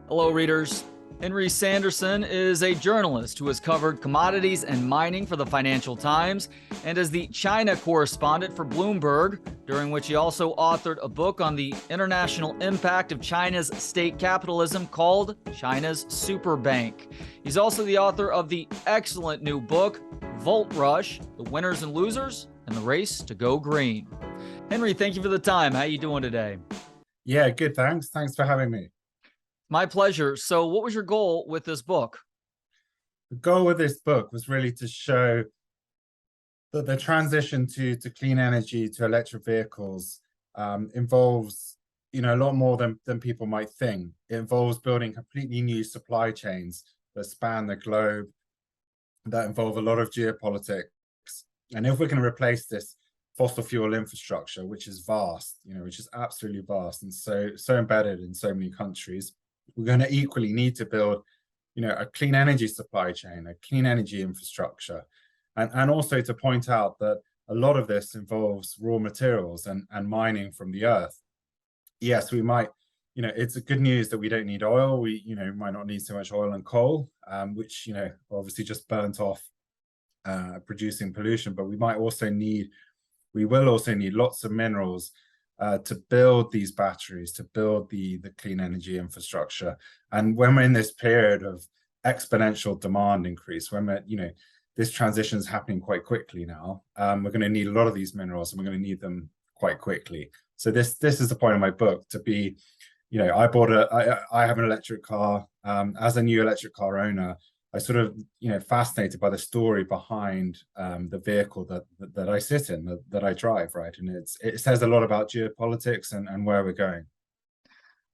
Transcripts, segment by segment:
Hello, readers. Henry Sanderson is a journalist who has covered commodities and mining for the Financial Times and is the China correspondent for Bloomberg, during which he also authored a book on the international impact of China's state capitalism called China's Superbank. He's also the author of the excellent new book, Volt Rush, The Winners and Losers and the Race to Go Green. Henry, thank you for the time. How are you doing today? Yeah, good. Thanks for having me. My pleasure. So what was your goal with this book? The goal with this book was really to show that the transition to clean energy, to electric vehicles, involves, a lot more than people might think. It involves building completely new supply chains that span the globe, that involve a lot of geopolitics. And if we're going to replace this fossil fuel infrastructure, which is vast, which is absolutely vast and so embedded in so many countries, we're going to equally need to build, a clean energy supply chain, a clean energy infrastructure, and also to point out that a lot of this involves raw materials and mining from the earth. Yes, we might, it's a good news that we don't need oil. We, might not need so much oil and coal, which, obviously just burnt off, producing pollution, but we will also need lots of minerals to build these batteries, to build the clean energy infrastructure. And when we're in this period of exponential demand increase, when this transition is happening quite quickly now, we're going to need a lot of these minerals, and we're going to need them quite quickly. So this is the point of my book, to be, I have an electric car. As a new electric car owner, I sort of, fascinated by the story behind the vehicle that I sit in, that I drive, right? And it says a lot about geopolitics and where we're going.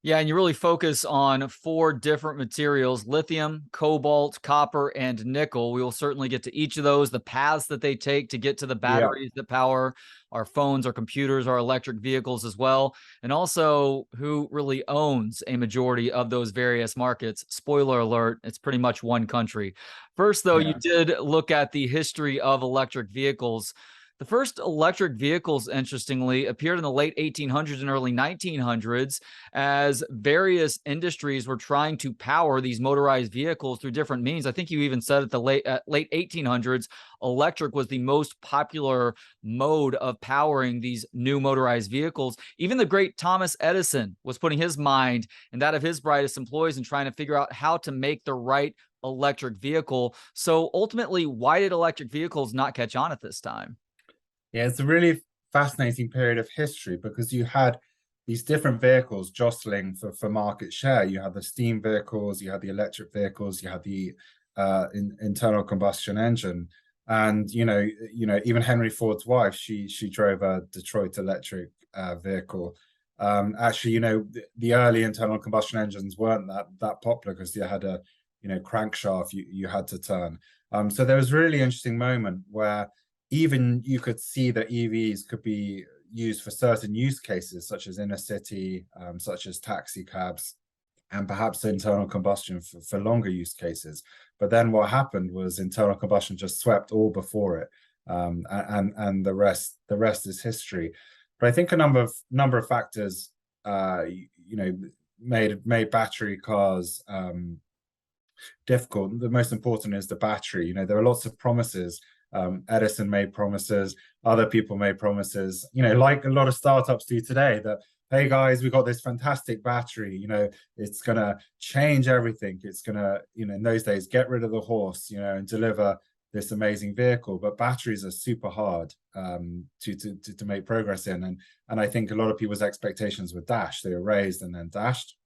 Yeah, and you really focus on 4 different materials: lithium, cobalt, copper, and nickel. We will certainly get to each of those, the paths that they take to get to the batteries that power our phones, our computers, our electric vehicles as well, and also who really owns a majority of those various markets. Spoiler alert, it's pretty much one country. First, though, you did look at the history of electric vehicles. The first electric vehicles, interestingly, appeared in the late 1800s and early 1900s as various industries were trying to power these motorized vehicles through different means. I think you even said at the late 1800s, electric was the most popular mode of powering these new motorized vehicles. Even the great Thomas Edison was putting his mind and that of his brightest employees in trying to figure out how to make the right electric vehicle. So ultimately, why did electric vehicles not catch on at this time? Yeah, it's a really fascinating period of history, because you had these different vehicles jostling for market share. You had the steam vehicles, you had the electric vehicles, you had the internal combustion engine, and even Henry Ford's wife, she drove a Detroit electric vehicle. Actually, the early internal combustion engines weren't that popular, because you had a crankshaft you had to turn. So there was a really interesting moment where even you could see that EVs could be used for certain use cases, such as inner city, such as taxi cabs, and perhaps internal combustion for longer use cases. But then what happened was internal combustion just swept all before it, and the rest is history. But I think a number of factors, made battery cars difficult. The most important is the battery. There are lots of promises. Edison made promises, other people made promises, like a lot of startups do today, that, hey guys, we got this fantastic battery, it's gonna change everything. It's gonna, in those days, get rid of the horse, and deliver this amazing vehicle. But batteries are super hard to make progress in. And I think a lot of people's expectations were dashed. They were raised and then dashed.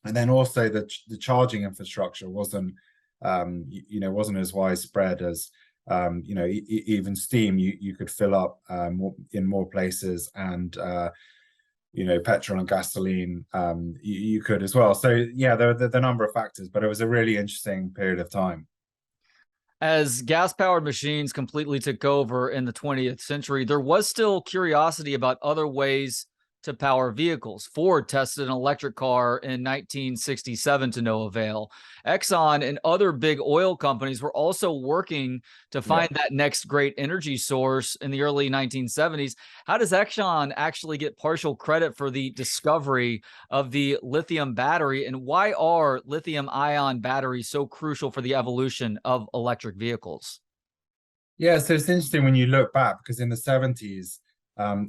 And then also the charging infrastructure wasn't as widespread as even steam. You could fill up in more places, and petrol and gasoline you could as well. So yeah, there are the number of factors, but it was a really interesting period of time. As gas-powered machines completely took over in the 20th century, there was still curiosity about other ways to power vehicles. Ford tested an electric car in 1967 to no avail. Exxon and other big oil companies were also working to find that next great energy source in the early 1970s. How does Exxon actually get partial credit for the discovery of the lithium battery, and why are lithium ion batteries so crucial for the evolution of electric vehicles? Yeah, so it's interesting when you look back, because in the 70s,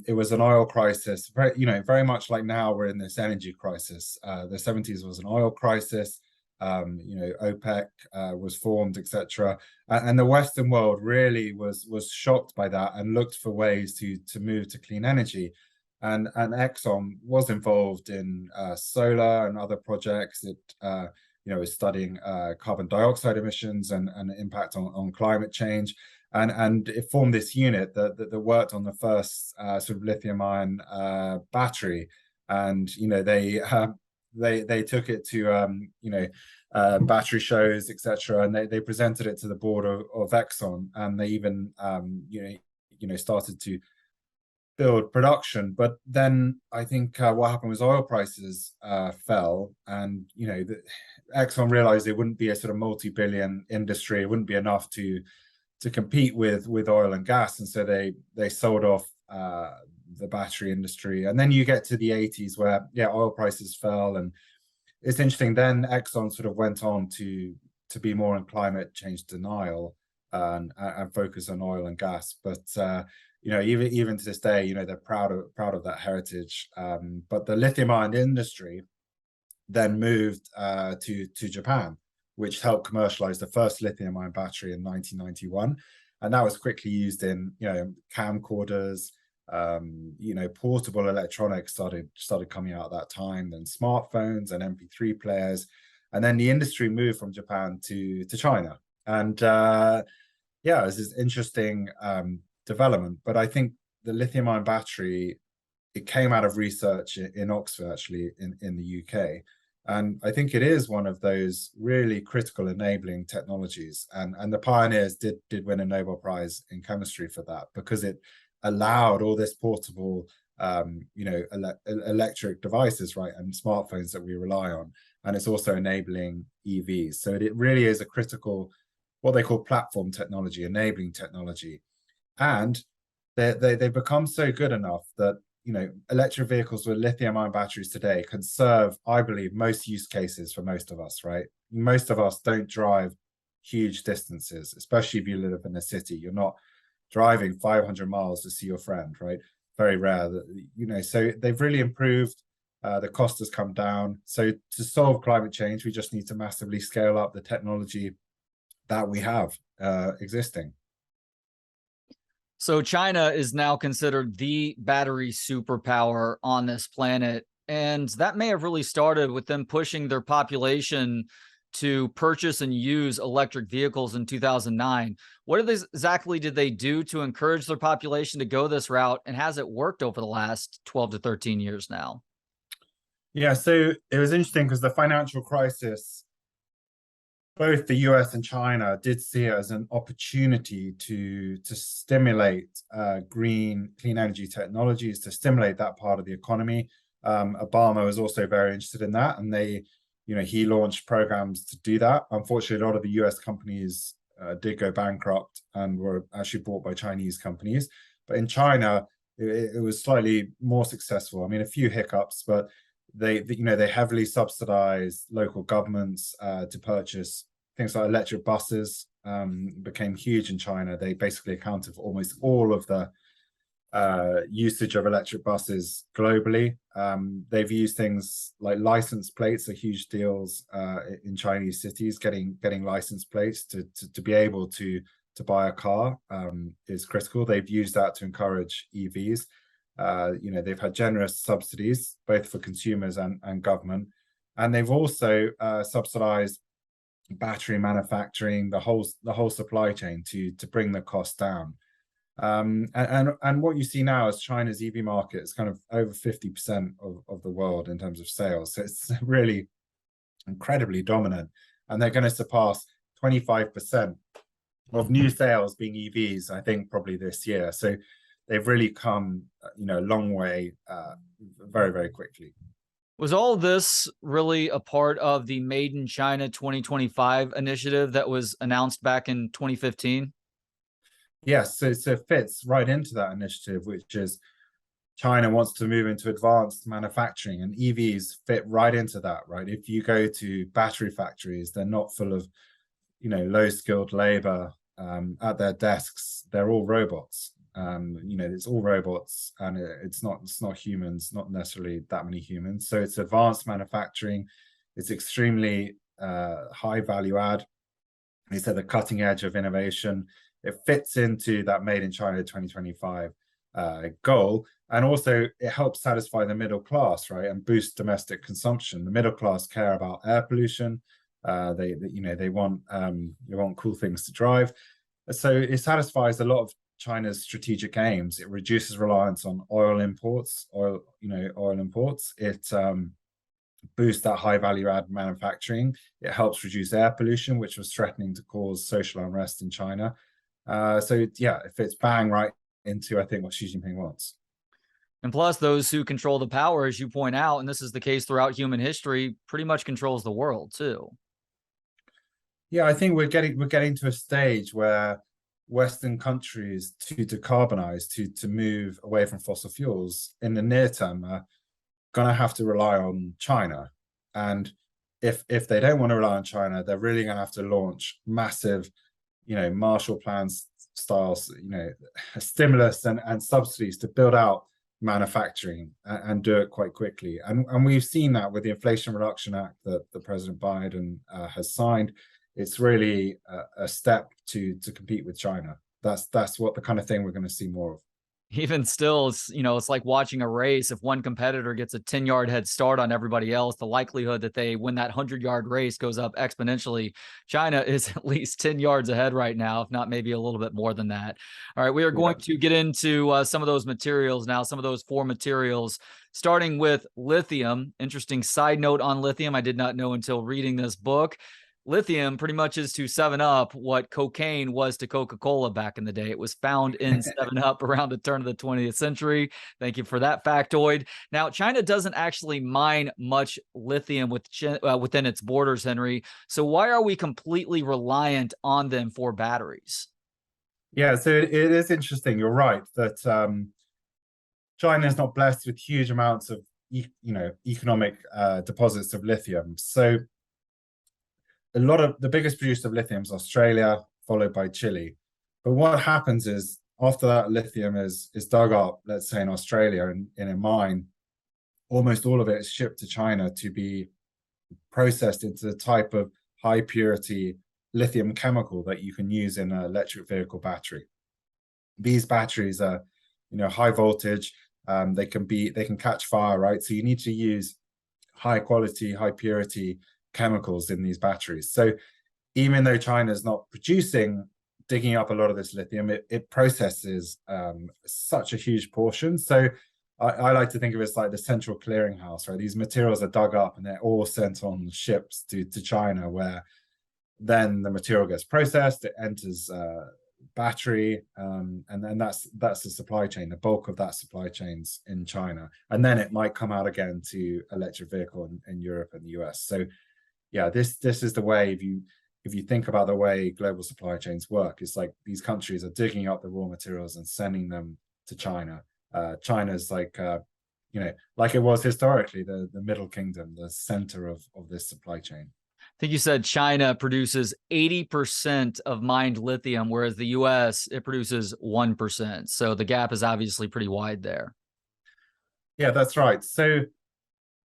it was an oil crisis, very much like now we're in this energy crisis. The 70s was an oil crisis. OPEC was formed, etc. And the Western world really was shocked by that and looked for ways to move to clean energy. And Exxon was involved in solar and other projects. It is studying carbon dioxide emissions and impact on climate change. And it formed this unit that worked on the first sort of lithium-ion battery, and they took it to battery shows, etc., and they presented it to the board of Exxon, and they even started to build production. But then I think what happened was oil prices fell, and Exxon realized it wouldn't be a sort of multi-billion industry. It wouldn't be enough to compete with oil and gas, and so they sold off the battery industry. And then you get to the 80s where oil prices fell, and it's interesting. Then Exxon sort of went on to be more in climate change denial and focus on oil and gas. But even to this day, they're proud of that heritage. But the lithium-ion industry then moved to Japan, which helped commercialize the first lithium-ion battery in 1991, and that was quickly used in camcorders. Portable electronics started coming out at that time, then smartphones and MP3 players, and then the industry moved from Japan to China. And it's this interesting development. But I think the lithium-ion battery, it came out of research in Oxford, actually, in the UK. And I think it is one of those really critical enabling technologies. And the pioneers did win a Nobel Prize in chemistry for that, because it allowed all this portable, electric devices, right, and smartphones that we rely on. And it's also enabling EVs. So it really is a critical, what they call platform technology, enabling technology. And they've become so good enough that electric vehicles with lithium-ion batteries today can serve, I believe, most use cases for most of us, right? Most of us don't drive huge distances, especially if you live in a city. You're not driving 500 miles to see your friend, right? Very rare. So they've really improved. The cost has come down. So to solve climate change, we just need to massively scale up the technology that we have existing. So China is now considered the battery superpower on this planet. And that may have really started with them pushing their population to purchase and use electric vehicles in 2009. What exactly did they do to encourage their population to go this route? And has it worked over the last 12 to 13 years now? Yeah, so it was interesting because the financial crisis, both the US and China did see it as an opportunity to stimulate clean energy technologies, to stimulate that part of the economy. Obama was also very interested in that, and he launched programs to do that. Unfortunately, a lot of the US companies did go bankrupt and were actually bought by Chinese companies. But in China, it was slightly more successful. I mean, a few hiccups, but they heavily subsidized local governments to purchase things like electric buses. Became huge in China. They basically accounted for almost all of the usage of electric buses globally. They've used things like license plates, are huge deals in Chinese cities. Getting license plates to be able to buy a car is critical. They've used that to encourage EVs. They've had generous subsidies both for consumers and government, and they've also subsidized battery manufacturing, the whole supply chain to bring the cost down. And what you see now is China's EV market is kind of over 50% of the world in terms of sales. So it's really incredibly dominant, and they're going to surpass 25% of new sales being EVs, I think, probably this year. So they've really come, a long way, very, very quickly. Was all this really a part of the Made in China 2025 initiative that was announced back in 2015? Yes, so it fits right into that initiative, which is China wants to move into advanced manufacturing, and EVs fit right into that, right? If you go to battery factories, they're not full of, low-skilled labor at their desks. They're all robots. It's all robots, and it's not humans, not necessarily that many humans. So it's advanced manufacturing. It's extremely high value add. It's at the cutting edge of innovation. It fits into that Made in China 2025 goal, and also it helps satisfy the middle class, right, and boost domestic consumption. The middle class care about air pollution. They want cool things to drive. So it satisfies a lot of China's strategic aims. It reduces reliance on oil imports. It boosts that high value add manufacturing. It helps reduce air pollution, which was threatening to cause social unrest in China. So yeah, it fits bang right into, I think, what Xi Jinping wants. And plus, those who control the power, as you point out, and this is the case throughout human history, pretty much controls the world too. Yeah, I think we're getting to a stage where Western countries, to decarbonize, to move away from fossil fuels in the near term, are going to have to rely on China. And if they don't want to rely on China, they're really going to have to launch massive, Marshall Plans styles, stimulus and subsidies to build out manufacturing and do it quite quickly. And we've seen that with the Inflation Reduction Act that the President Biden has signed. It's really a step to compete with China. That's what the kind of thing we're going to see more of. Even still, it's like watching a race. If one competitor gets a 10-yard head start on everybody else, the likelihood that they win that 100-yard race goes up exponentially. China is at least 10 yards ahead right now, if not maybe a little bit more than that. All right, we are going to get into some of those materials now, some of those 4 materials, starting with lithium. Interesting side note on lithium, I did not know until reading this book. Lithium pretty much is to 7-Up what cocaine was to Coca-Cola back in the day. It was found in 7-Up around the turn of the 20th century. Thank you for that factoid. Now, China doesn't actually mine much lithium within its borders, Henry. So why are we completely reliant on them for batteries? Yeah, so it is interesting. You're right that China is not blessed with huge amounts of economic deposits of lithium. So a lot of the biggest producer of lithium is Australia, followed by Chile. But what happens is after that lithium is dug up, let's say in Australia in a mine, almost all of it is shipped to China to be processed into the type of high purity lithium chemical that you can use in an electric vehicle battery. These batteries are, high voltage. They can catch fire, right? So you need to use high quality, high purity chemicals in these batteries. So even though China is not digging up a lot of this lithium, it processes such a huge portion. So I like to think of it as like the central clearinghouse, right? These materials are dug up and they're all sent on ships to China, where then the material gets processed, it enters battery, and then that's the supply chain. The bulk of that supply chain's in China, and then it might come out again to electric vehicle in Europe and the US. So yeah, this is the way, if you think about the way global supply chains work, it's like these countries are digging up the raw materials and sending them to China. China's like like it was historically, the Middle Kingdom, the center of this supply chain. I think you said China produces 80% of mined lithium, whereas the US, it produces 1%. So the gap is obviously pretty wide there. Yeah, that's right. So,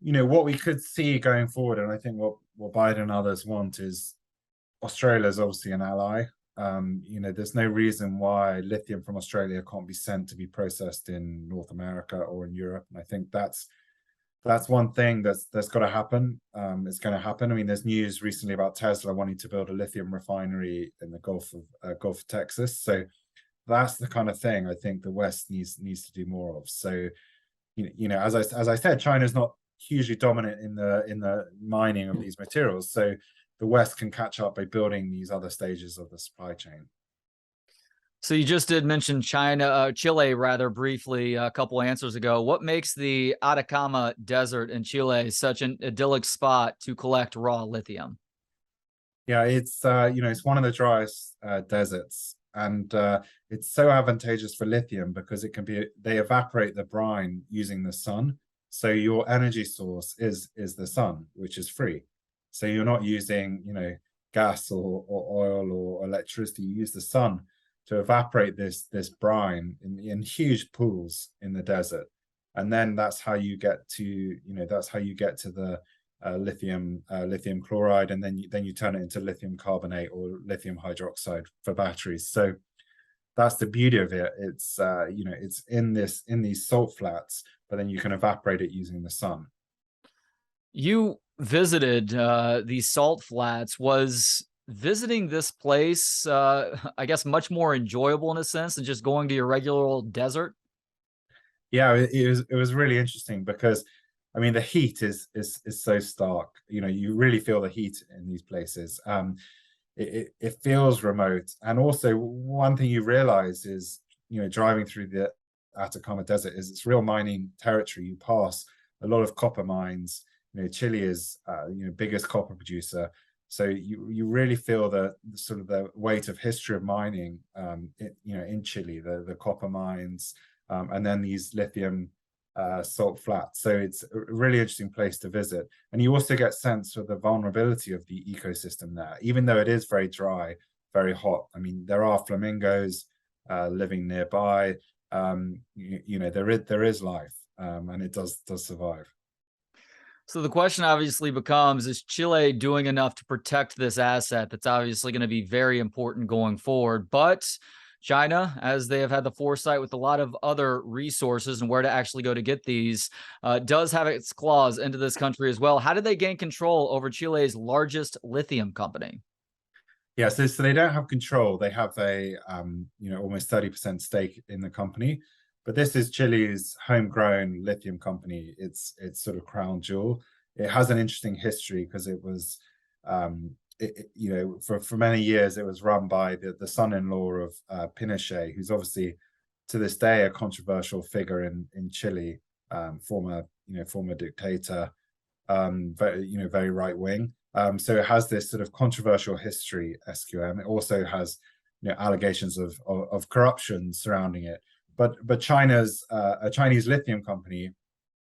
what we could see going forward, and I think what Biden and others want, is Australia is obviously an ally. There's no reason why lithium from Australia can't be sent to be processed in North America or in Europe. And I think that's one thing that's got to happen. It's going to happen. I mean, there's news recently about Tesla wanting to build a lithium refinery in the Gulf of Texas. So that's the kind of thing I think the West needs to do more of. So, as I said, China's not hugely dominant in the mining of these materials. So the West can catch up by building these other stages of the supply chain. So you just did mention Chile rather briefly a couple answers ago. What makes the Atacama Desert in Chile such an idyllic spot to collect raw lithium? Yeah, it's it's one of the driest deserts, and it's so advantageous for lithium because they evaporate the brine using the sun. So your energy source is the sun, which is free. So you're not using, gas or oil or electricity. You use the sun to evaporate this brine in huge pools in the desert. And then that's how you get to, that's how you get to the lithium chloride, and then you turn it into lithium carbonate or lithium hydroxide for batteries. So that's the beauty of it. It's in these salt flats, but then you can evaporate it using the sun. You visited these salt flats. Was visiting this place, I guess, much more enjoyable in a sense than just going to your regular old desert? Yeah, it was really interesting because I mean the heat is so stark. You really feel the heat in these places. It feels remote, and also one thing you realize is driving through the Atacama Desert is it's real mining territory. You pass a lot of copper mines. Chile is biggest copper producer, so you really feel the sort of the weight of history of mining in Chile, the copper mines, and then these lithium salt flats. So it's a really interesting place to visit. And you also get sense of the vulnerability of the ecosystem there, even though it is very dry, very hot. I mean, there are flamingos living nearby. There is life, and it does survive. So the question obviously becomes, is Chile doing enough to protect this asset that's obviously going to be very important going forward? But China, as they have had the foresight with a lot of other resources and where to actually go to get these, does have its claws into this country as well. How did they gain control over Chile's largest lithium company? Yeah, so they don't have control. They have a almost 30% stake in the company. But this is Chile's homegrown lithium company. It's sort of crown jewel. It has an interesting history because it was for many years it was run by the son-in-law of Pinochet, who's obviously to this day a controversial figure in Chile, former dictator, very right wing. So it has this sort of controversial history, SQM. It also has allegations of corruption surrounding it. But China's a Chinese lithium company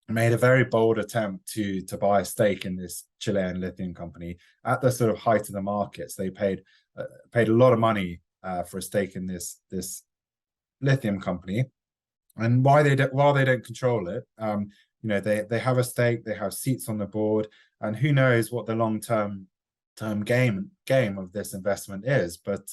made a very bold attempt to buy a stake in this Chilean lithium company at the sort of height of the markets. They paid a lot of money for a stake in this lithium company, and while they don't control it, they have a stake, they have seats on the board, and who knows what the long-term game of this investment is. But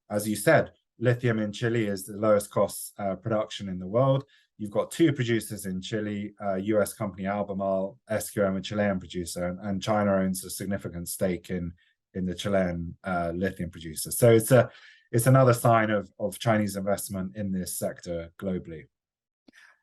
as you said, lithium in Chile is the lowest cost production in the world. You've got two producers in Chile, US company Albemarle, SQM, a Chilean producer, and China owns a significant stake in the Chilean lithium producer. So it's another sign of Chinese investment in this sector globally.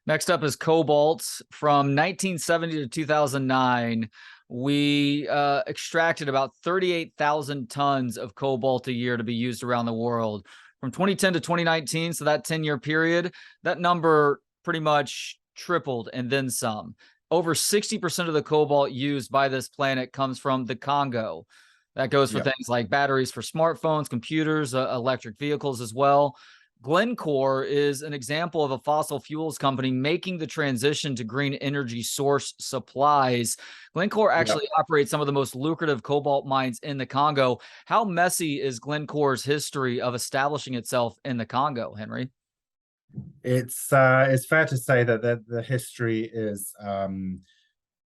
Next up is Cobalt. From 1970 to 2009, we extracted about 38,000 tons of cobalt a year to be used around the world. From 2010 to 2019, so that 10-year period, that number pretty much tripled and then some. Over 60% of the cobalt used by this planet comes from the Congo. That goes for things like batteries for smartphones, computers, electric vehicles as well. Glencore is an example of a fossil fuels company making the transition to green energy source supplies. Glencore actually operates some of the most lucrative cobalt mines in the Congo. How messy is Glencore's history of establishing itself in the Congo, Henry? It's fair to say that the history is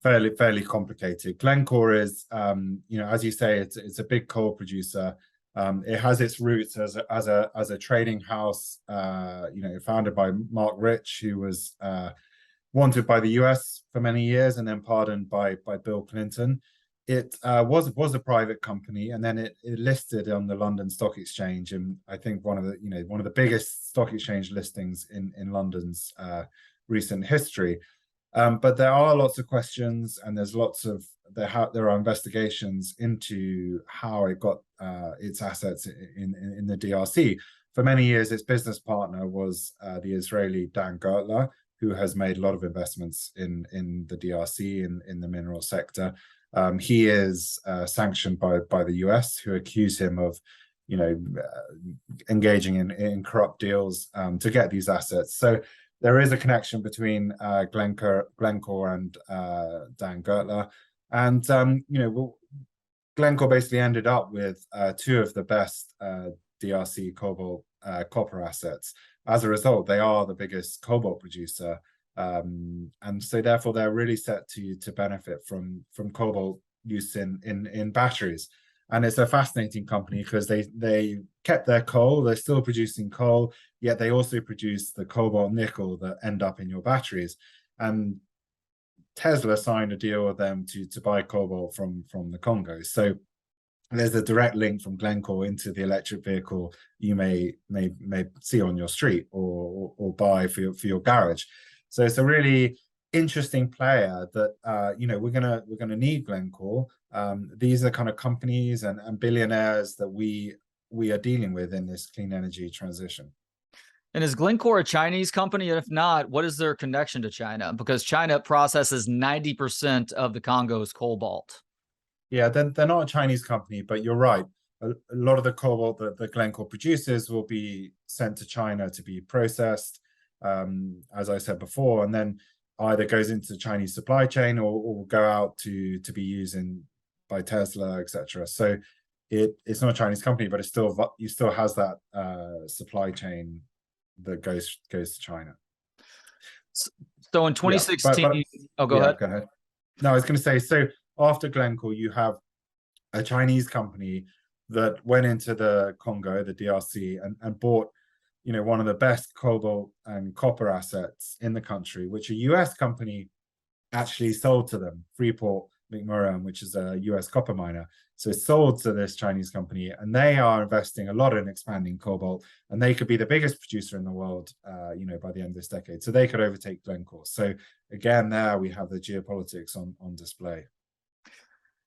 fairly complicated. Glencore is, as you say, it's a big coal producer. It has its roots as a trading house, founded by Mark Rich, who was wanted by the US for many years and then pardoned by Bill Clinton. It was a private company, and then it listed on the London Stock Exchange, and I think one of the biggest stock exchange listings in London's recent history. But there are lots of questions, and there are investigations into how it got its assets in the DRC. for many years, its business partner was the Israeli Dan Gertler, who has made a lot of investments in the DRC in the mineral sector. He is sanctioned by the US, who accuse him of, engaging in corrupt deals to get these assets. So there is a connection between Glencore and Dan Gertler, and Glencore basically ended up with two of the best DRC cobalt copper assets. As a result, they are the biggest cobalt producer, and so therefore they're really set to benefit from cobalt use in batteries. And it's a fascinating company because they kept their coal, they're still producing coal, yet they also produce the cobalt nickel that end up in your batteries. And Tesla signed a deal with them to buy cobalt from the Congo. So there's a direct link from Glencore into the electric vehicle you may see on your street or buy for your garage. So it's a really interesting player that we're gonna need Glencore. These are kind of companies and billionaires that we are dealing with in this clean energy transition. And is Glencore a Chinese company? And if not, what is their connection to China? Because China processes 90% of the Congo's cobalt. Yeah, they're not a Chinese company, but you're right. A lot of the cobalt that Glencore produces will be sent to China to be processed, as I said before, and then either goes into the Chinese supply chain or will go out to be used by Tesla, etc. So it's not a Chinese company, but it still has that supply chain that goes to China. So in 2016, go ahead. Go ahead. No, I was going to say, so after Glencore, you have a Chinese company that went into the Congo, the DRC, and bought, one of the best cobalt and copper assets in the country, which a US company actually sold to them, Freeport McMoRan, which is a US copper miner. So it's sold to this Chinese company, and they are investing a lot in expanding cobalt, and they could be the biggest producer in the world, by the end of this decade. So they could overtake Glencore. So again, there we have the geopolitics on display.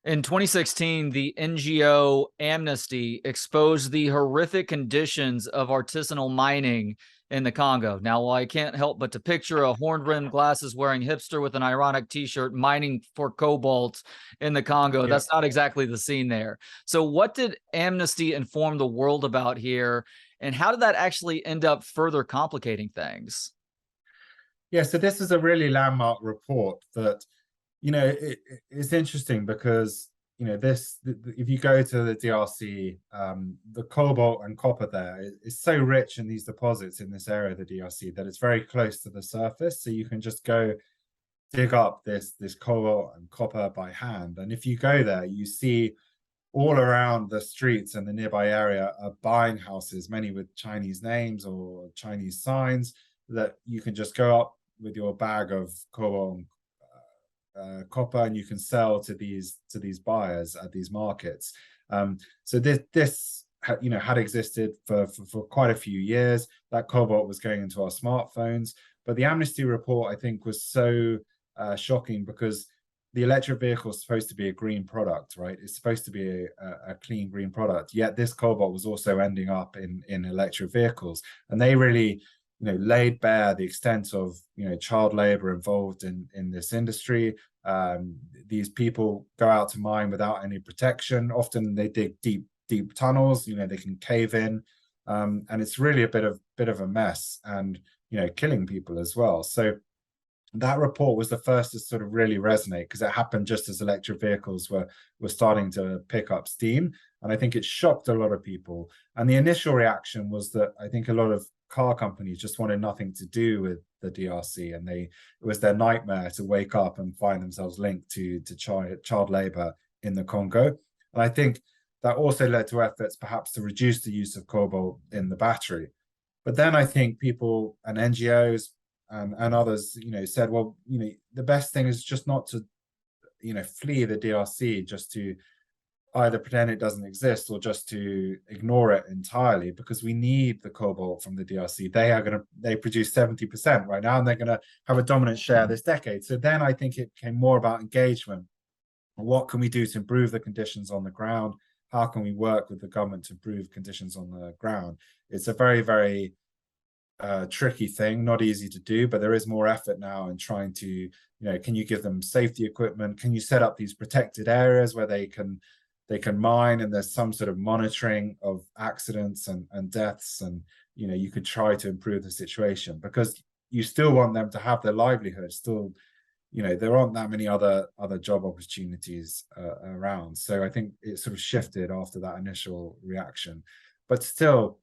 In 2016, the NGO Amnesty exposed the horrific conditions of artisanal mining in the Congo. Now, I can't help but to picture a horn-rimmed glasses-wearing hipster with an ironic t-shirt mining for cobalt in the Congo. That's not exactly the scene there. So what did Amnesty inform the world about here, and how did that actually end up further complicating things? Yeah, so this is a really landmark report that, it's interesting because, if you go to the DRC, the cobalt and copper there is so rich in these deposits in this area of the DRC that it's very close to the surface. So you can just go dig up this cobalt and copper by hand. And if you go there, you see all around the streets and the nearby area are buying houses, many with Chinese names or Chinese signs, that you can just go up with your bag of cobalt and copper, and you can sell to these buyers at these markets. So this had existed for quite a few years. That cobalt was going into our smartphones, but the Amnesty report, I think, was so shocking because the electric vehicle is supposed to be a green product, right? It's supposed to be a clean green product. Yet this cobalt was also ending up in electric vehicles, and they really laid bare the extent of child labor involved in this industry. These people go out to mine without any protection. Often they dig deep tunnels. They can cave in, and it's really a bit of a mess, and killing people as well. So that report was the first to sort of really resonate because it happened just as electric vehicles were starting to pick up steam, and I think it shocked a lot of people. And the initial reaction was that I think a lot of car companies just wanted nothing to do with the DRC, and it was their nightmare to wake up and find themselves linked to child labor in the Congo. And I think that also led to efforts perhaps to reduce the use of cobalt in the battery. But then I think people and NGOs and others, said, well, the best thing is just not to, flee the DRC, just to either pretend it doesn't exist or just to ignore it entirely, because we need the cobalt from the DRC. They produce 70% right now, and they're gonna have a dominant share this decade. So then I think it became more about engagement. What can we do to improve the conditions on the ground? how can we work with the government to improve conditions on the ground? It's a very, very tricky thing, not easy to do, but there is more effort now in trying to, can you give them safety equipment? Can you set up these protected areas where they can mine, and there's some sort of monitoring of accidents and deaths, and you could try to improve the situation, because you still want them to have their livelihood. Still, there aren't that many other job opportunities around. So I think it sort of shifted after that initial reaction. But still,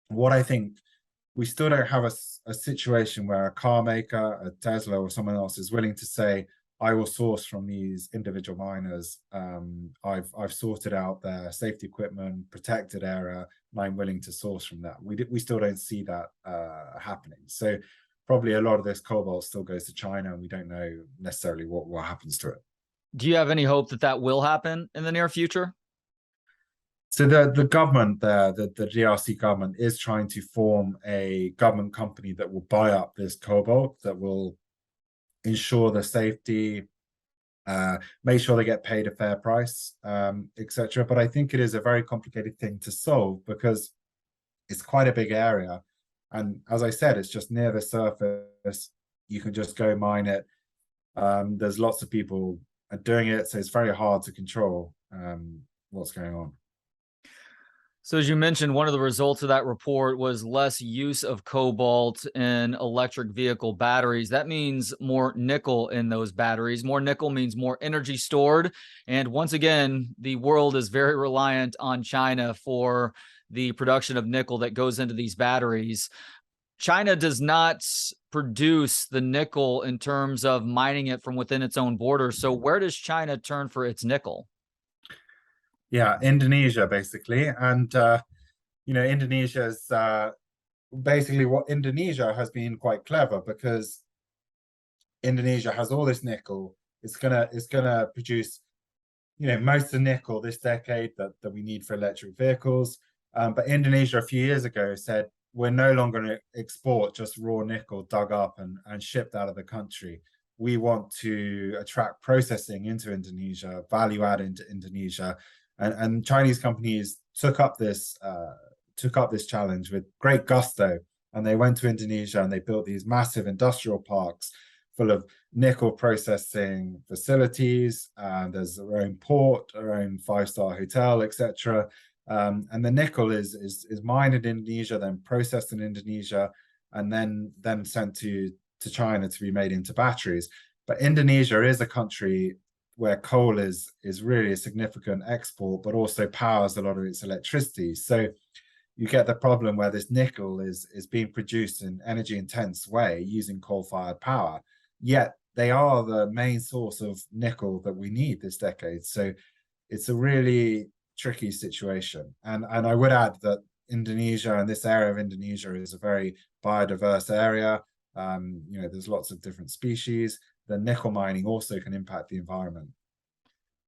what I think, we still don't have a situation where a car maker, a Tesla or someone else is willing to say, I will source from these individual miners. I've sorted out their safety equipment, protected area, and I'm willing to source from that. We still don't see that happening. So probably a lot of this cobalt still goes to China, and we don't know necessarily what happens to it. Do you have any hope that that will happen in the near future? So the government there, the DRC government, is trying to form a government company that will buy up this cobalt, that will ensure the safety, make sure they get paid a fair price, etc. But I think it is a very complicated thing to solve, because it's quite a big area. And as I said, it's just near the surface. You can just go mine it. There's lots of people doing it, so it's very hard to control what's going on. So as you mentioned, one of the results of that report was less use of cobalt in electric vehicle batteries. That means more nickel in those batteries. More nickel means more energy stored. And once again, the world is very reliant on China for the production of nickel that goes into these batteries. China does not produce the nickel in terms of mining it from within its own borders. So where does China turn for its nickel? Yeah, Indonesia, basically. And Indonesia's basically, what Indonesia has been quite clever, because Indonesia has all this nickel. It's gonna produce most of the nickel this decade that we need for electric vehicles. But Indonesia a few years ago said, we're no longer going to export just raw nickel dug up and shipped out of the country. We want to attract processing into Indonesia, value add into Indonesia. And Chinese companies took up this challenge with great gusto, and they went to Indonesia and they built these massive industrial parks full of nickel processing facilities. There's their own port, their own 5-star hotel, etc. And the nickel is mined in Indonesia, then processed in Indonesia, and then sent to China to be made into batteries. But Indonesia is a country where coal is really a significant export, but also powers a lot of its electricity. So you get the problem where this nickel is being produced in energy intense way using coal-fired power, yet they are the main source of nickel that we need this decade. So it's a really tricky situation. And I would add that Indonesia, and this area of Indonesia, is a very biodiverse area. There's lots of different species. The nickel mining also can impact the environment.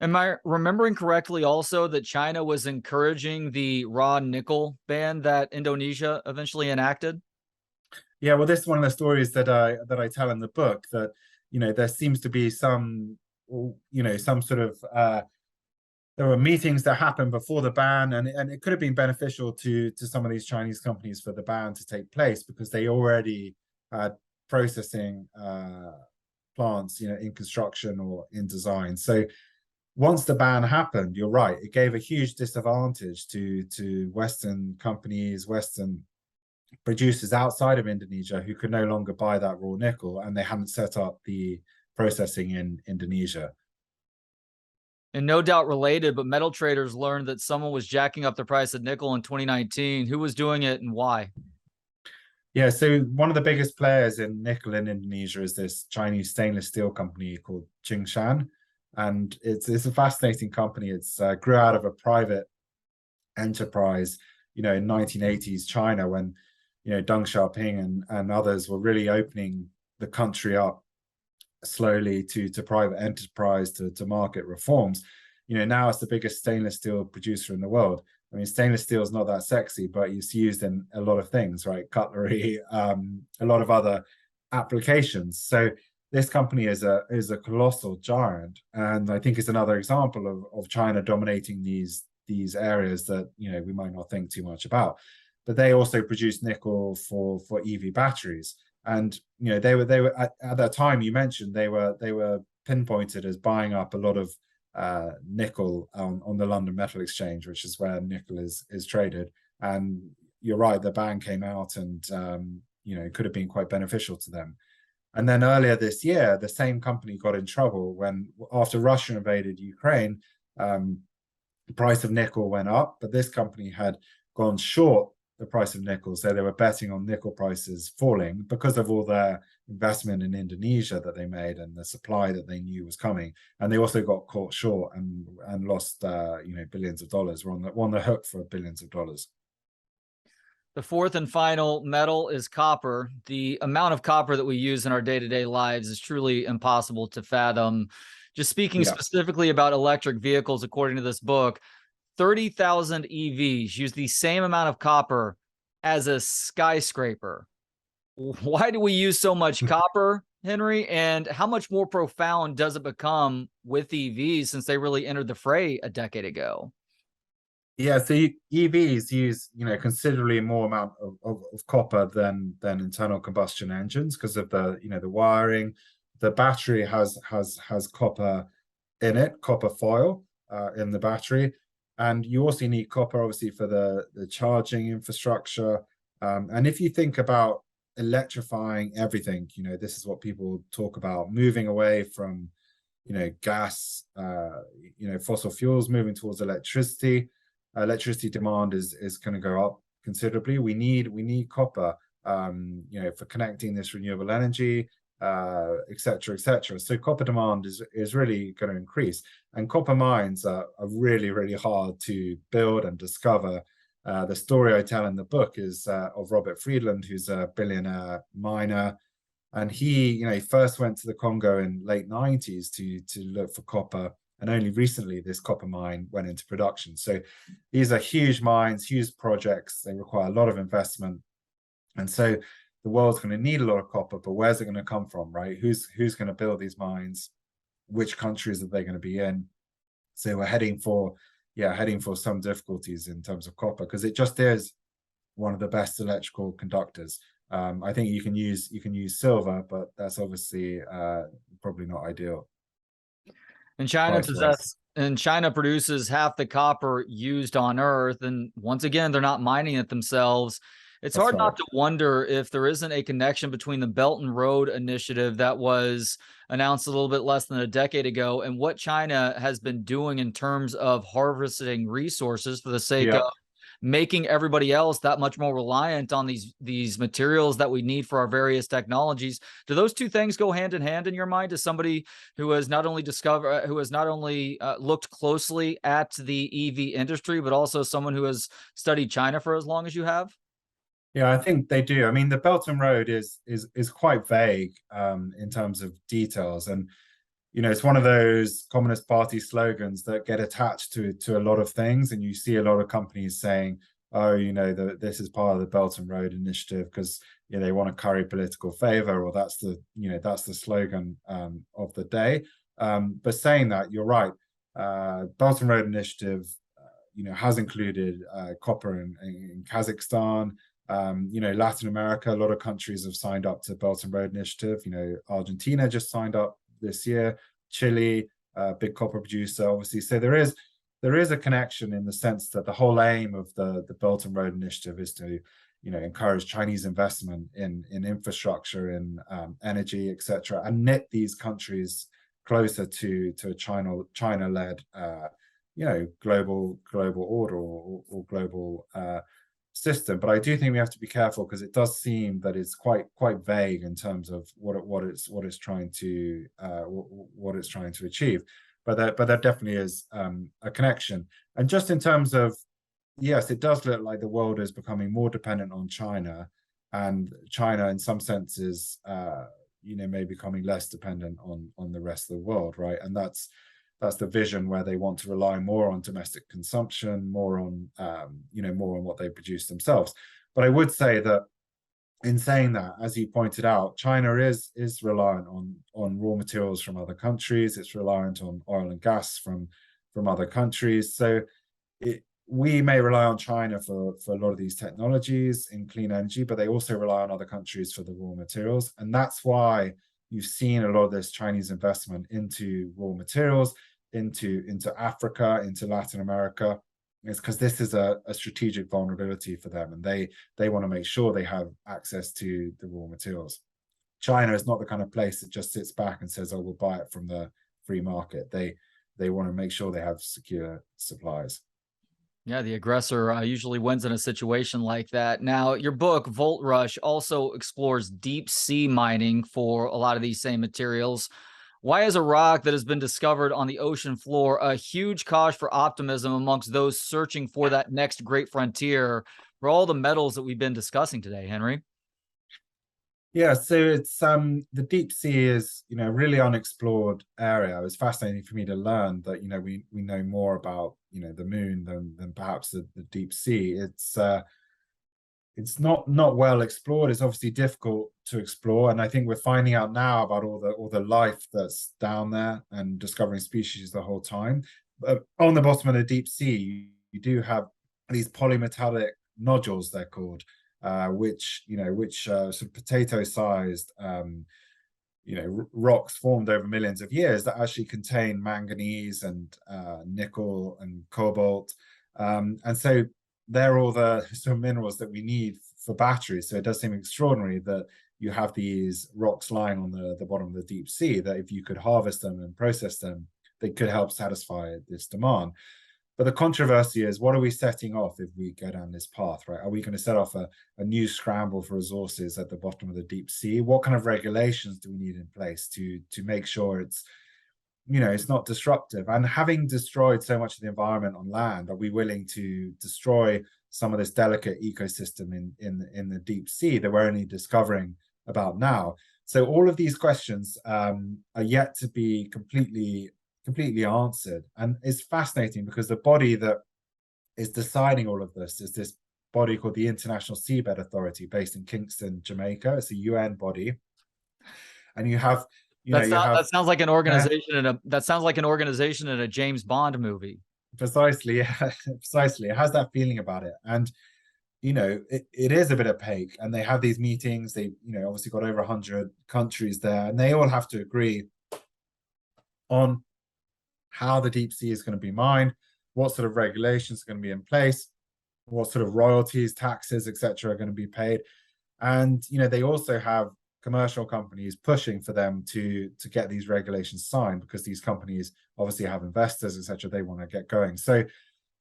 Am I remembering correctly also that China was encouraging the raw nickel ban that Indonesia eventually enacted? Yeah, well, this is one of the stories that I tell in the book, that there seems to be some sort of there were meetings that happened before the ban, and it could have been beneficial to some of these Chinese companies for the ban to take place, because they already had processing plants, in construction or in design. So once the ban happened, you're right, it gave a huge disadvantage to Western companies, Western producers outside of Indonesia, who could no longer buy that raw nickel, and they hadn't set up the processing in Indonesia. And no doubt related, but metal traders learned that someone was jacking up the price of nickel in 2019. Who was doing it and why? Yeah, so one of the biggest players in nickel in Indonesia is this Chinese stainless steel company called Tsingshan. And it's a fascinating company. It's grew out of a private enterprise, in 1980s China, when, Deng Xiaoping and others were really opening the country up slowly to private enterprise, to market reforms. Now it's the biggest stainless steel producer in the world. I mean, stainless steel is not that sexy, but it's used in a lot of things, right? Cutlery, a lot of other applications. So this company is a colossal giant, and I think it's another example of China dominating these these areas that, you know, we might not think too much about. But they also produce nickel for EV batteries. And, you know, they were at that time you mentioned, they were pinpointed as buying up a lot of nickel on the London Metal Exchange, which is where nickel is traded. And you're right, the ban came out, and you know, it could have been quite beneficial to them. And then earlier this year, the same company got in trouble when, after Russia invaded Ukraine, the price of nickel went up, but this company had gone short the price of nickel. So they were betting on nickel prices falling because of all their investment in Indonesia that they made and the supply that they knew was coming. And they also got caught short and lost, you know, billions of dollars. Were on the hook for billions of dollars. The fourth and final metal is copper. The amount of copper that we use in our day-to-day lives is truly impossible to fathom. Just speaking specifically about electric vehicles, according to this book, 30,000 EVs use the same amount of copper as a skyscraper. Why do we use so much copper, Henry? And how much more profound does it become with EVs since they really entered the fray a decade ago? Yeah, so EVs use, you know, considerably more amount of copper than internal combustion engines because of the, you know, the wiring. The battery has copper in it, copper foil in the battery, and you also need copper obviously for the charging infrastructure. And if you think about electrifying everything, you know, this is what people talk about, moving away from, you know, gas, you know, fossil fuels, moving towards electricity. Electricity demand is going to go up considerably. We need copper, you know, for connecting this renewable energy, et cetera, et cetera. So copper demand is really going to increase, and copper mines are really hard to build and discover. The story I tell in the book is of Robert Friedland, who's a billionaire miner, and he, you know, he first went to the Congo in late 90s to look for copper. And only recently, this copper mine went into production. So these are huge mines, huge projects. They require a lot of investment. And so the world's going to need a lot of copper, but where's it going to come from, right? Who's going to build these mines? Which countries are they going to be in? So we're heading for some difficulties in terms of copper, because it just is one of the best electrical conductors. I think you can use silver, but that's obviously probably not ideal. And China produces half the copper used on Earth, and once again, they're not mining it themselves. It's hard not to wonder if there isn't a connection between the Belt and Road Initiative that was announced a little bit less than a decade ago and what China has been doing in terms of harvesting resources for the sake of making everybody else that much more reliant on these materials that we need for our various technologies. Do those two things go hand in hand in your mind, as somebody who has not only looked closely at the EV industry, but also someone who has studied China for as long as you have? Yeah, I think they do. I mean, the Belt and Road is quite vague in terms of details, and you know, it's one of those Communist Party slogans that get attached to a lot of things, and you see a lot of companies saying, "Oh, you know, this is part of the Belt and Road Initiative because, you know, they want to curry political favor," or that's the slogan of the day. But saying that, you're right. Belt and Road Initiative, you know, has included copper in Kazakhstan. You know, Latin America, a lot of countries have signed up to Belt and Road Initiative. You know, Argentina just signed up this year. Chile, big copper producer, obviously. So there is a connection in the sense that the whole aim of the Belt and Road Initiative is to, you know, encourage Chinese investment in infrastructure, in energy, etc., and knit these countries closer to a China-led, you know, global order or global system. But I do think we have to be careful because it does seem that it's quite vague in terms of what it's trying to achieve. But there definitely is a connection. And just in terms of, yes, it does look like the world is becoming more dependent on China, and China in some senses you know, may becoming less dependent on the rest of the world, right? And that's the vision where they want to rely more on domestic consumption, more on you know, more on what they produce themselves. But I would say that in saying that, as you pointed out, China is reliant on raw materials from other countries. It's reliant on oil and gas from other countries. So we may rely on China for a lot of these technologies in clean energy, but they also rely on other countries for the raw materials. And that's why you've seen a lot of this Chinese investment into raw materials, into Africa, into Latin America. It's because this is a strategic vulnerability for them, and they want to make sure they have access to the raw materials. China is not the kind of place that just sits back and says, "Oh, we'll buy it from the free market." They want to make sure they have secure supplies. Yeah, the aggressor usually wins in a situation like that. Now, your book, Volt Rush, also explores deep sea mining for a lot of these same materials. Why is a rock that has been discovered on the ocean floor a huge cause for optimism amongst those searching for that next great frontier for all the metals that we've been discussing today, Henry? Yeah, so it's the deep sea is, really unexplored area. It was fascinating for me to learn that, we know more about, the moon than perhaps the deep sea. It's not well explored. It's obviously difficult to explore, and I think we're finding out now about all the life that's down there and discovering species the whole time. But on the bottom of the deep sea, you do have these polymetallic nodules, they're called, which sort of potato-sized rocks formed over millions of years that actually contain manganese and nickel and cobalt, and so they're all the sort of minerals that we need for batteries. So it does seem extraordinary that you have these rocks lying on the bottom of the deep sea, that if you could harvest them and process them, they could help satisfy this demand. But the controversy is, what are we setting off if we go down this path, right? Are we going to set off a new scramble for resources at the bottom of the deep sea? What kind of regulations do we need in place to make sure it's not disruptive? And having destroyed so much of the environment on land, are we willing to destroy some of this delicate ecosystem in the deep sea that we're only discovering about now? So all of these questions are yet to be completely answered. And it's fascinating because the body that is deciding all of this is this body called the International Seabed Authority, based in Kingston, Jamaica. It's a UN body. And you have that sounds like an organization in a James Bond movie. Precisely, yeah, precisely. It has that feeling about it. And it is a bit opaque, and they have these meetings. They obviously got over 100 countries there, and they all have to agree on how the deep sea is going to be mined, what sort of regulations are going to be in place, what sort of royalties, taxes, etc. are going to be paid. And they also have commercial companies pushing for them to get these regulations signed, because these companies obviously have investors, etc. They want to get going. So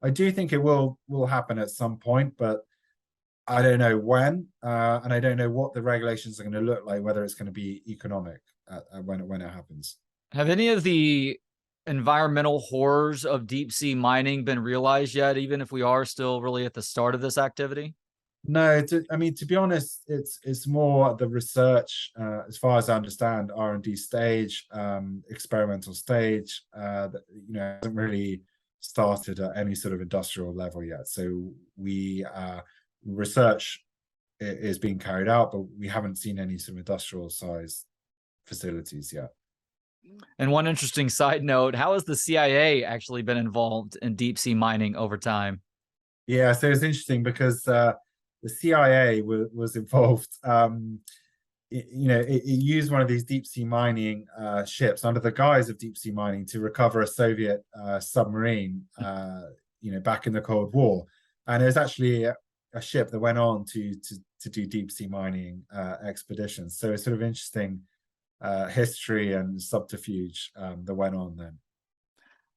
I do think it will happen at some point, but I don't know when, and I don't know what the regulations are going to look like, whether it's going to be economic when it happens. Have any of the environmental horrors of deep sea mining been realized yet, even if we are still really at the start of this activity? No, to be honest, it's more the research, as far as I understand, R&D stage, experimental stage, that hasn't really started at any sort of industrial level yet. So research is being carried out, but we haven't seen any sort of industrial size facilities yet. And one interesting side note, how has the CIA actually been involved in deep sea mining over time? Yeah, so it's interesting because the CIA was involved. It used one of these deep sea mining ships under the guise of deep sea mining to recover a Soviet submarine, back in the Cold War. And it was actually a ship that went on to do deep sea mining expeditions. So it's sort of interesting history and subterfuge that went on then.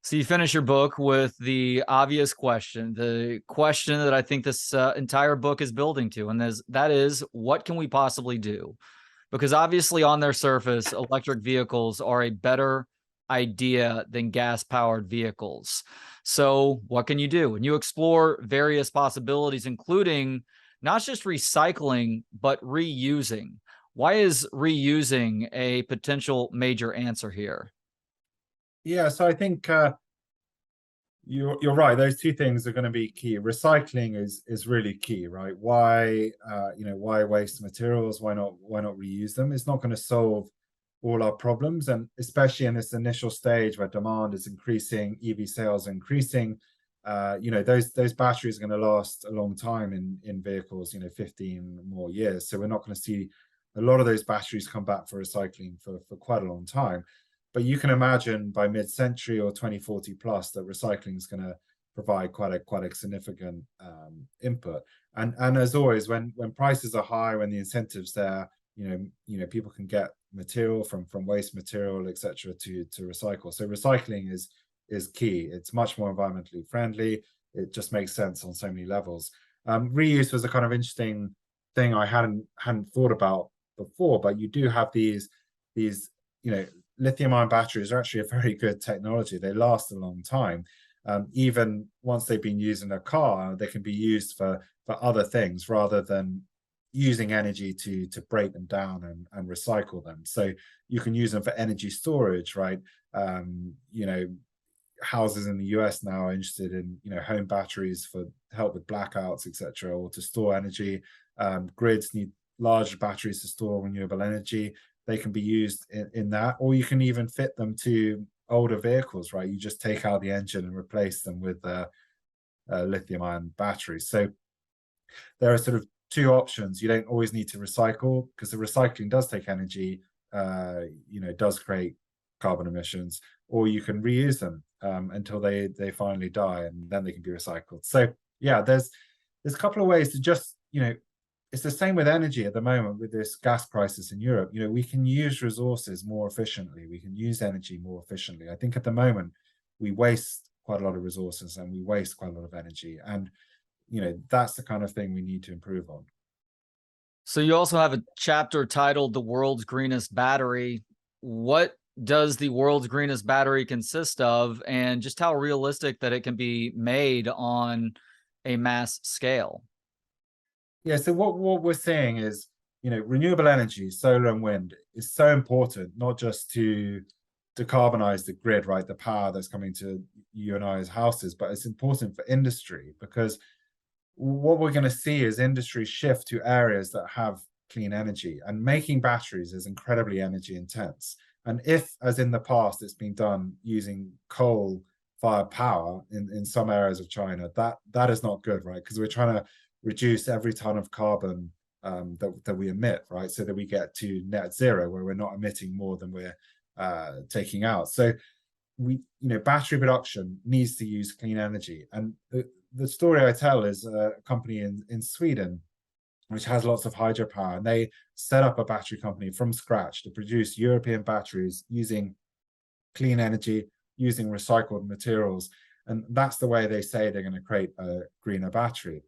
So you finish your book with the obvious question, the question that I think this entire book is building to, and that is, what can we possibly do? Because obviously on their surface, electric vehicles are a better idea than gas-powered vehicles. So what can you do? And you explore various possibilities, including not just recycling, but reusing. Why is reusing a potential major answer here? Yeah, so I think you're right. Those two things are going to be key. Recycling is really key, right? Why why waste materials? Why not reuse them? It's not going to solve all our problems, and especially in this initial stage where demand is increasing, EV sales are increasing, you know, those batteries are going to last a long time in vehicles, you know, 15 more years. So we're not going to see a lot of those batteries come back for recycling for quite a long time. But you can imagine by mid-century or 2040 plus that recycling is going to provide quite a significant input. And as always, when prices are high, when the incentives there, you know, people can get material from waste material, etc., to recycle. So recycling is key. It's much more environmentally friendly. It just makes sense on so many levels. Reuse was a kind of interesting thing I hadn't thought about before, but you do have these, you know, lithium-ion batteries are actually a very good technology. They last a long time. Even once they've been used in a car, they can be used for other things rather than using energy to break them down and recycle them. So you can use them for energy storage, right? You know, houses in the US now are interested in, you know, home batteries for help with blackouts, etc., or to store energy. Grids need large batteries to store renewable energy. They can be used in that, or you can even fit them to older vehicles, right? You just take out the engine and replace them with lithium-ion batteries. So there are sort of two options. You don't always need to recycle because the recycling does take energy, you know, does create carbon emissions, or you can reuse them until they finally die, and then they can be recycled. So yeah, there's a couple of ways to just, you know, it's the same with energy at the moment with this gas crisis in Europe. You know, we can use resources more efficiently. We can use energy more efficiently. I think at the moment we waste quite a lot of resources and we waste quite a lot of energy. And, you know, that's the kind of thing we need to improve on. So you also have a chapter titled The World's Greenest Battery. What does the world's greenest battery consist of, and just how realistic that it can be made on a mass scale? Yeah, so what we're saying is, you know, renewable energy, solar and wind, is so important, not just to decarbonize the grid, right? The power that's coming to you and I's houses, but it's important for industry because what we're going to see is industry shift to areas that have clean energy, and making batteries is incredibly energy intense. And if, as in the past, it's been done using coal-fired power in some areas of China, that is not good, right? Because we're trying to reduce every ton of carbon that we emit, right? So that we get to net zero, where we're not emitting more than we're taking out. So you know, battery production needs to use clean energy. And the story I tell is a company in Sweden, which has lots of hydropower, and they set up a battery company from scratch to produce European batteries using clean energy, using recycled materials. And that's the way they say they're going to create a greener battery.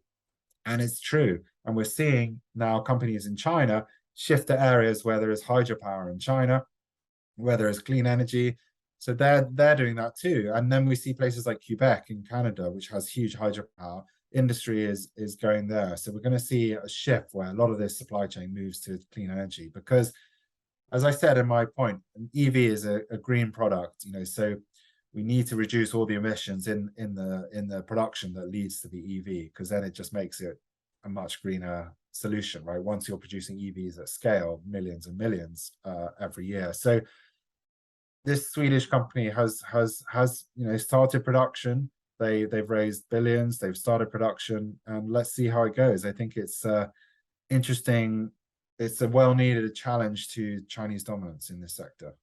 And it's true. And we're seeing now companies in China shift to areas where there is hydropower in China, where there is clean energy. So they're doing that too. And then we see places like Quebec in Canada, which has huge hydropower. Industry is going there. So we're going to see a shift where a lot of this supply chain moves to clean energy because, as I said in my point, an EV is a green product, you know, so we need to reduce all the emissions in the production that leads to the EV, because then it just makes it a much greener solution, right? Once you're producing EVs at scale, millions and millions every year. So this Swedish company has you know, started production. They've raised billions. They've started production, and let's see how it goes. I think it's interesting. It's a well-needed challenge to Chinese dominance in this sector.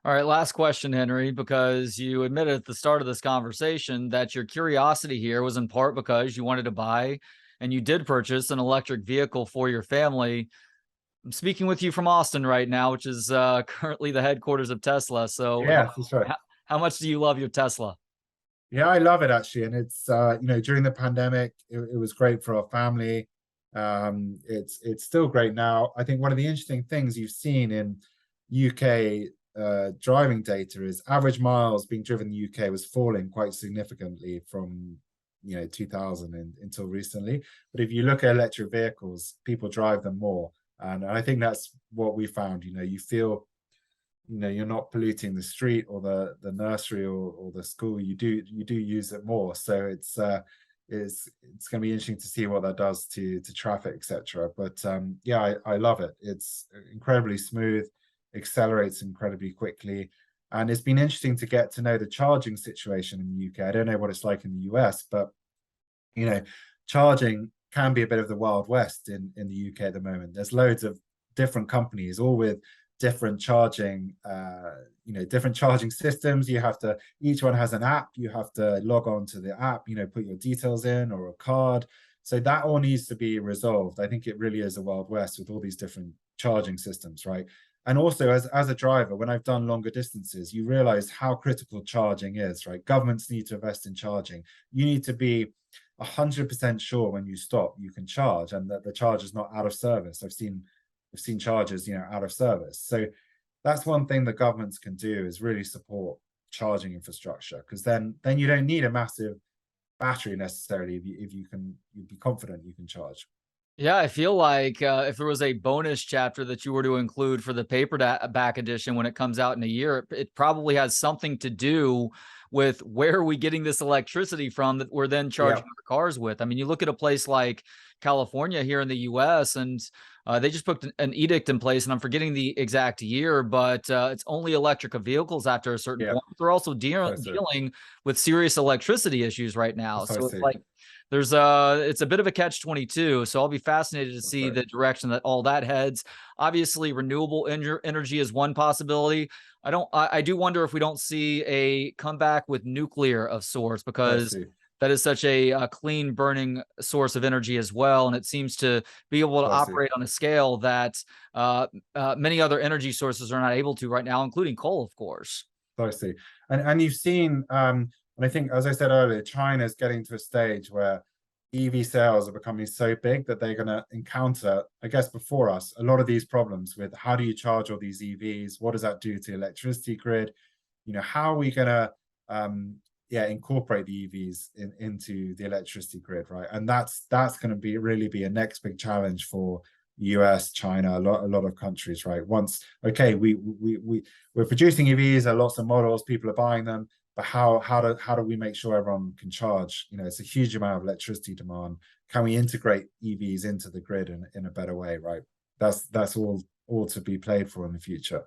All right, last question, Henry, because you admitted at the start of this conversation that your curiosity here was in part because you wanted to buy and you did purchase an electric vehicle for your family. I'm speaking with you from Austin right now, which is currently the headquarters of Tesla. So Yeah, that's right. how much do you love your Tesla? Yeah, I love it actually, and it's you know, during the pandemic, it was great for our family. It's still great now. I think one of the interesting things you've seen in UK driving data is average miles being driven in the UK was falling quite significantly from, you know, 2000 until recently. But if you look at electric vehicles, people drive them more, and I think that's what we found. You know, you feel, you know, you're not polluting the street or the nursery or the school. You do use it more. So it's going to be interesting to see what that does to traffic, etc. But yeah, I love it. It's incredibly smooth, accelerates incredibly quickly. And it's been interesting to get to know the charging situation in the UK. I don't know what it's like in the US, but charging can be a bit of the Wild West in the UK at the moment. There's loads of different companies, all with different charging, different charging systems. Each one has an app. You have to log on to the app, put your details in or a card. So that all needs to be resolved. I think it really is a Wild West with all these different charging systems, right? And also, as a driver, when I've done longer distances, you realize how critical charging is, right? Governments need to invest in charging. You need to be 100% sure when you stop, you can charge, and that the charge is not out of service. I've seen chargers, out of service. So that's one thing that governments can do, is really support charging infrastructure, because then you don't need a massive battery necessarily if you'd be confident you can charge. Yeah, I feel like if there was a bonus chapter that you were to include for the paperback edition when it comes out in a year, it probably has something to do with where are we getting this electricity from that we're then charging our cars with. I mean, you look at a place like California here in the US, and they just put an edict in place, and I'm forgetting the exact year, but it's only electric vehicles after a certain point. They're also dealing with serious electricity issues right now. So it's like it's a bit of a catch-22. So I'll be fascinated to see the direction that all that heads. Obviously, renewable energy is one possibility. I do wonder if we don't see a comeback with nuclear of sorts, because that is such a clean burning source of energy as well. And it seems to be able to operate on a scale that many other energy sources are not able to right now, including coal, of course. I see. And you've seen, and I think, as I said earlier, China is getting to a stage where EV sales are becoming so big that they're going to encounter, I guess, before us, a lot of these problems with how do you charge all these EVs? What does that do to the electricity grid? How are we going to incorporate the EVs into the electricity grid, right? And that's going to really be a next big challenge for US, China, a lot of countries, right? Once, okay, we're producing EVs, there are lots of models, people are buying them, but how do we make sure everyone can charge? It's a huge amount of electricity demand. Can we integrate EVs into the grid in a better way, right? That's all to be played for in the future.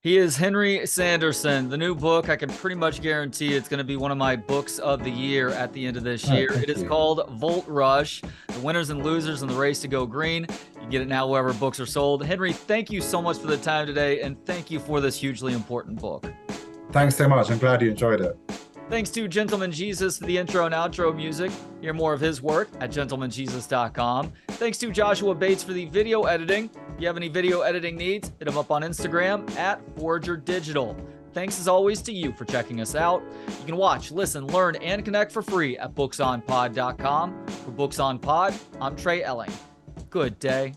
He is Henry Sanderson. The new book, I can pretty much guarantee it's going to be one of my books of the year at the end of this year. It is called Volt Rush, The Winners and Losers in the Race to Go Green. You can get it now wherever books are sold. Henry, thank you so much for the time today, and thank you for this hugely important book. Thanks so much. I'm glad you enjoyed it. Thanks to Gentleman Jesus for the intro and outro music. Hear more of his work at gentlemanjesus.com. Thanks to Joshua Bates for the video editing. If you have any video editing needs, hit him up on Instagram at Forger Digital. Thanks as always to you for checking us out. You can watch, listen, learn, and connect for free at booksonpod.com. For Books on Pod, I'm Trey Elling. Good day.